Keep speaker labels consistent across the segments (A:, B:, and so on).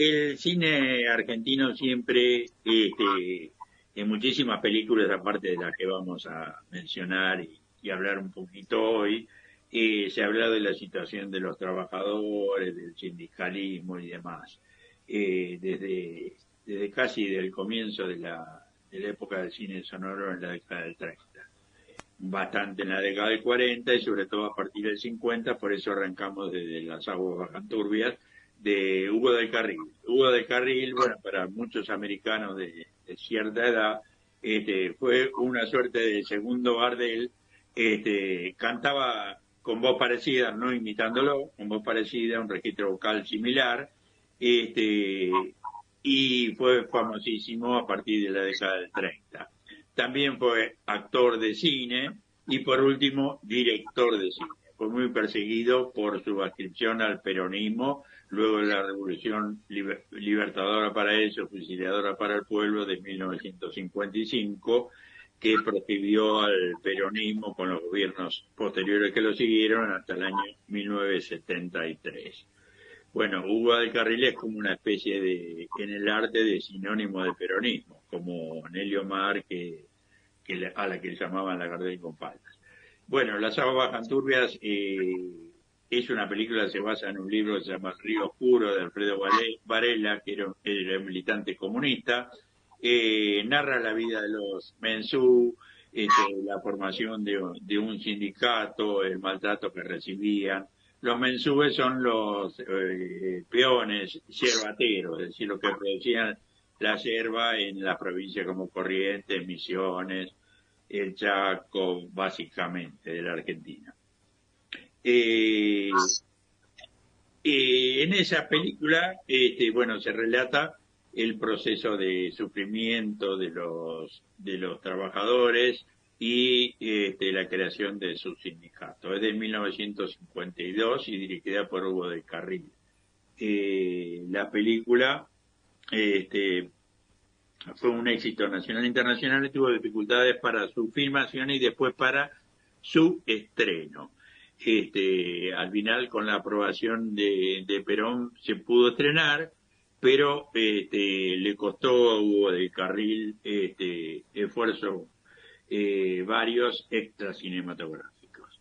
A: el cine argentino siempre, en muchísimas películas, aparte de las que vamos a mencionar y hablar un poquito hoy, se ha hablado de la situación de los trabajadores, del sindicalismo y demás. Desde casi del comienzo de la época del cine sonoro en la década del 30, bastante en la década del 40 y sobre todo a partir del 50, por eso arrancamos desde Las aguas bajan turbias, de Hugo del Carril. Hugo del Carril, bueno, para muchos americanos de cierta edad, fue una suerte de segundo Gardel. Cantaba con voz parecida, no imitándolo, con voz parecida, un registro vocal similar, este, y fue famosísimo a partir de la década del 30. También fue actor de cine y por último director de cine. Fue muy perseguido por su adscripción al peronismo luego de la Revolución Libertadora para ellos, fusiladora para el pueblo de 1955, que proscribió al peronismo con los gobiernos posteriores que lo siguieron hasta el año 1973. Bueno, Hugo del Carril es como una especie en el arte de sinónimo de peronismo, como Nelly Omar, a la que le llamaban la Gardel con palmas. Bueno, Las aguas bajan turbias es una película que se basa en un libro que se llama El río oscuro de Alfredo Varela, que era un militante comunista. Narra la vida de los mensú, la formación de un sindicato, el maltrato que recibían. Los mensúes son los peones, yerbateros, es decir, los que producían la yerba en las provincias como Corrientes, Misiones, el Chaco, básicamente, de la Argentina. En esa película, bueno, se relata el proceso de sufrimiento de los trabajadores y la creación de su sindicato. Es de 1952 y dirigida por Hugo del Carril. La película fue un éxito nacional e internacional y tuvo dificultades para su filmación y después para su estreno. Al final, con la aprobación de Perón, se pudo estrenar, pero le costó a Hugo del Carril esfuerzos varios extras cinematográficos.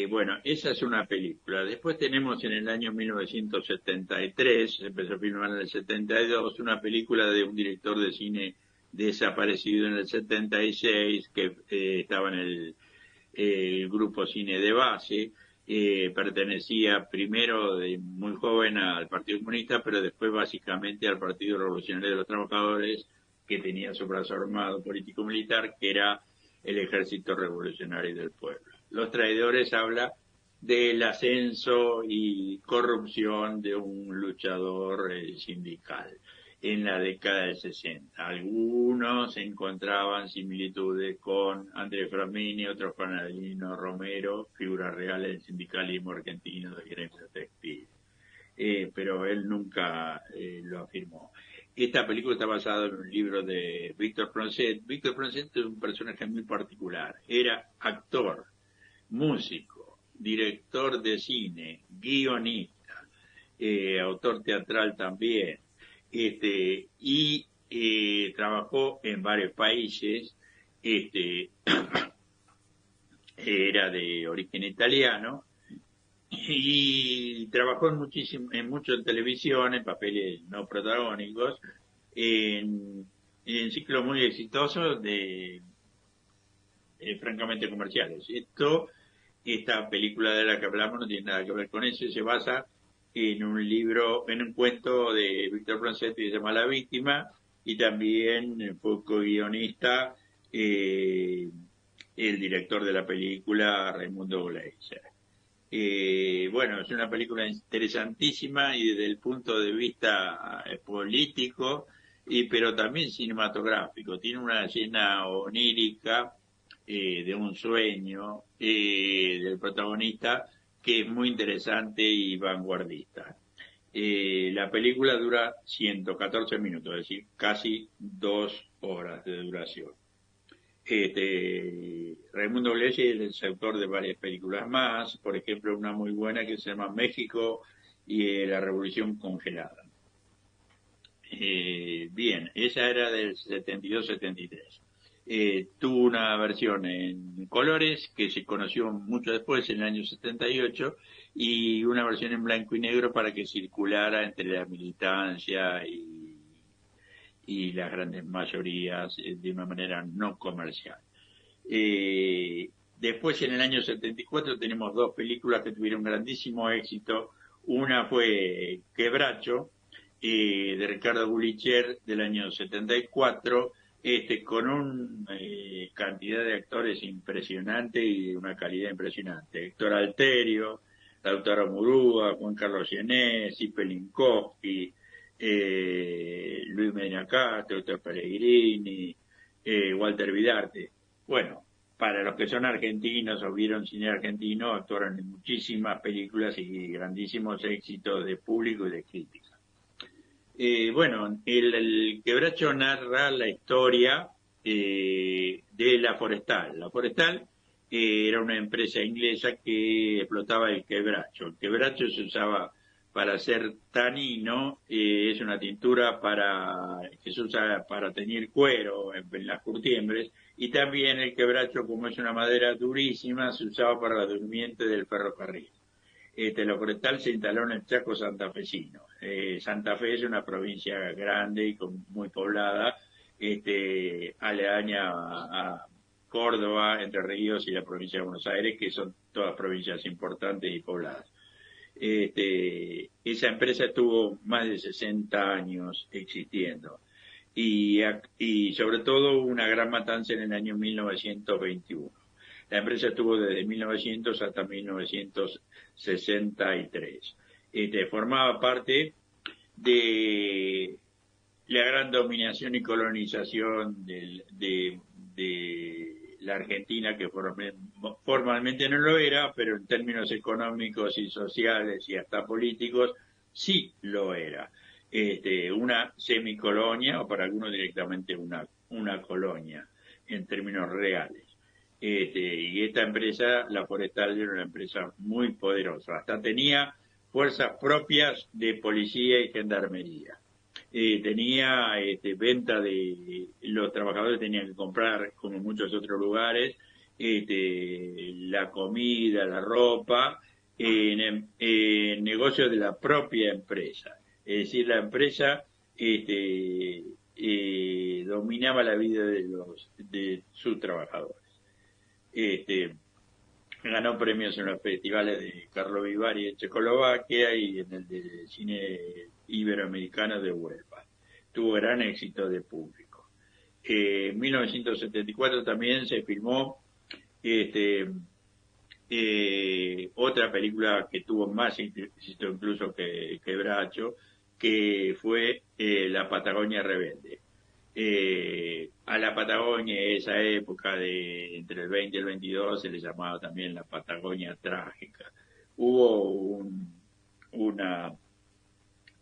A: Bueno, esa es una película. Después tenemos en el año 1973, se empezó a filmar en el 72, una película de un director de cine desaparecido en el 76, que estaba en el grupo Cine de Base. Pertenecía primero de muy joven al Partido Comunista, pero después básicamente al Partido Revolucionario de los Trabajadores, que tenía su brazo armado político-militar, que era el Ejército Revolucionario del Pueblo. Los Traidores habla del ascenso y corrupción de un luchador sindical en la década del 60. Algunos encontraban similitudes con Andrés Framini, otros con Adelino Romero, figuras reales del sindicalismo argentino del gremio textil. Pero él nunca lo afirmó. Esta película está basada en un libro de Víctor Proncet. Víctor Proncet es un personaje muy particular. Era actor, músico, director de cine, guionista, autor teatral también, y trabajó en varios países. Era de origen italiano y trabajó en mucho en televisión, en papeles no protagónicos, en ciclos muy exitosos francamente comerciales. Esta película de la que hablamos no tiene nada que ver con eso, se basa en un cuento de Víctor Francetti que se llama La Víctima, y también fue co-guionista el director de la película, Raimundo Gleiser. Bueno, es una película interesantísima y desde el punto de vista político, pero también cinematográfico. Tiene una escena onírica de un sueño del protagonista que es muy interesante y vanguardista. La película dura 114 minutos, es decir, casi 2 horas de duración. Raimundo Gleiser es el autor de varias películas más, por ejemplo una muy buena que se llama México y la Revolución Congelada. Bien, esa era del 72-73. Tuvo una versión en colores que se conoció mucho después, en el año 78, y una versión en blanco y negro para que circulara entre la militancia y las grandes mayorías de una manera no comercial. Después, en el año 74, tenemos dos películas que tuvieron grandísimo éxito. Una fue Quebracho, de Ricardo Gulicher, del año 74, con una cantidad de actores impresionante y una calidad impresionante. Héctor Alterio, Lautaro Murúa, Juan Carlos Gené, Zipe Linkowski, Luis Medina Castro, Héctor Pellegrini, Walter Vidarte. Bueno, para los que son argentinos o vieron cine argentino, actuaron en muchísimas películas y grandísimos éxitos de público y de crítica. Bueno, el Quebracho narra la historia de La Forestal. La Forestal era una empresa inglesa que explotaba el quebracho. El quebracho se usaba para hacer tanino, es una tintura que se usa para teñir cuero en las curtiembres, y también el quebracho, como es una madera durísima, se usaba para la durmiente del ferrocarril. La forestal se instaló en el Chaco santafesino. Santa Fe es una provincia grande y muy poblada, aledaña a Córdoba, Entre Ríos y la provincia de Buenos Aires, que son todas provincias importantes y pobladas. Esa empresa estuvo más de 60 años existiendo y sobre todo una gran matanza en el año 1921. La empresa estuvo desde 1900 hasta 1963. Formaba parte de la gran dominación y colonización de la Argentina, que formalmente no lo era, pero en términos económicos y sociales y hasta políticos sí lo era. Una semicolonia, o para algunos directamente una colonia, en términos reales. Y esta empresa, la Forestal, era una empresa muy poderosa. Hasta tenía fuerzas propias de policía y gendarmería. Tenía venta los trabajadores tenían que comprar, como en muchos otros lugares, la comida, la ropa, en negocios de la propia empresa. Es decir, la empresa dominaba la vida de sus trabajadores. Ganó premios en los festivales de Carlo Vivari de Checoslovaquia y en el de cine iberoamericano de Huelva. Tuvo gran éxito de público. En 1974 también se filmó otra película que tuvo más éxito incluso que Bracho, que fue La Patagonia Rebelde. A la Patagonia, esa época de entre el 20 y el 22, se le llamaba también la Patagonia Trágica. Hubo un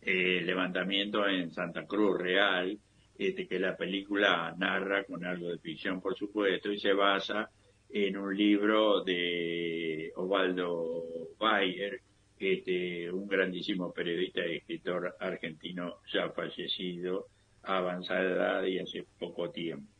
A: levantamiento en Santa Cruz Real, que la película narra con algo de ficción, por supuesto, y se basa en un libro de Osvaldo Bayer, un grandísimo periodista y escritor argentino ya fallecido, a avanzada edad y hace poco tiempo.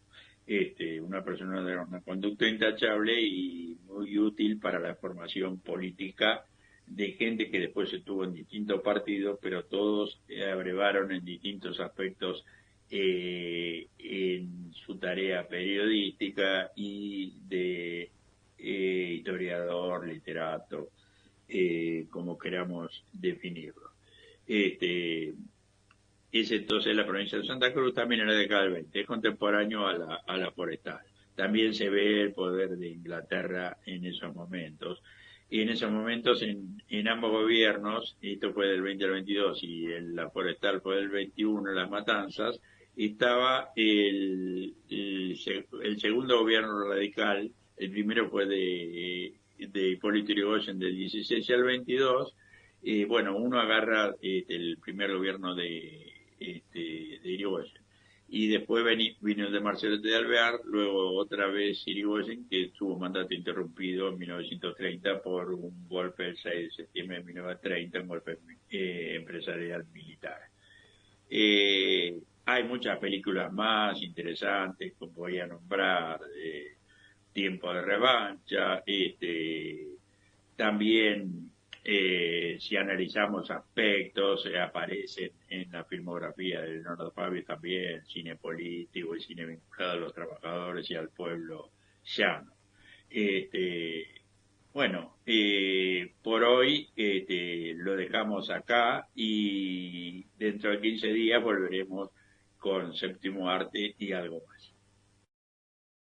A: Una persona de una conducta intachable y muy útil para la formación política de gente que después estuvo en distintos partidos, pero todos abrevaron en distintos aspectos en su tarea periodística y de historiador, literato, como queramos definirlo. Es entonces la provincia de Santa Cruz, también en la década del 20, es contemporáneo a la forestal. También se ve el poder de Inglaterra en esos momentos. Y en esos momentos, en ambos gobiernos, esto fue del 20 al 22 y la forestal fue del 21, las matanzas, estaba el segundo gobierno radical. El primero fue de Hipólito Yrigoyen del 16 al 22. Bueno, uno agarra el primer gobierno de Irigoyen. Y después vino el de Marcelo de Alvear, luego otra vez Irigoyen, que tuvo mandato interrumpido en 1930 por un golpe el 6 de septiembre de 1930, un golpe empresarial militar. Hay muchas películas más interesantes, como voy a nombrar, Tiempo de Revancha, también, si analizamos aspectos, aparecen en la filmografía de Leonardo Fabio también cine político y cine vinculado a los trabajadores y al pueblo llano. Este, bueno, por hoy lo dejamos acá y dentro de 15 días volveremos con Séptimo Arte y algo más.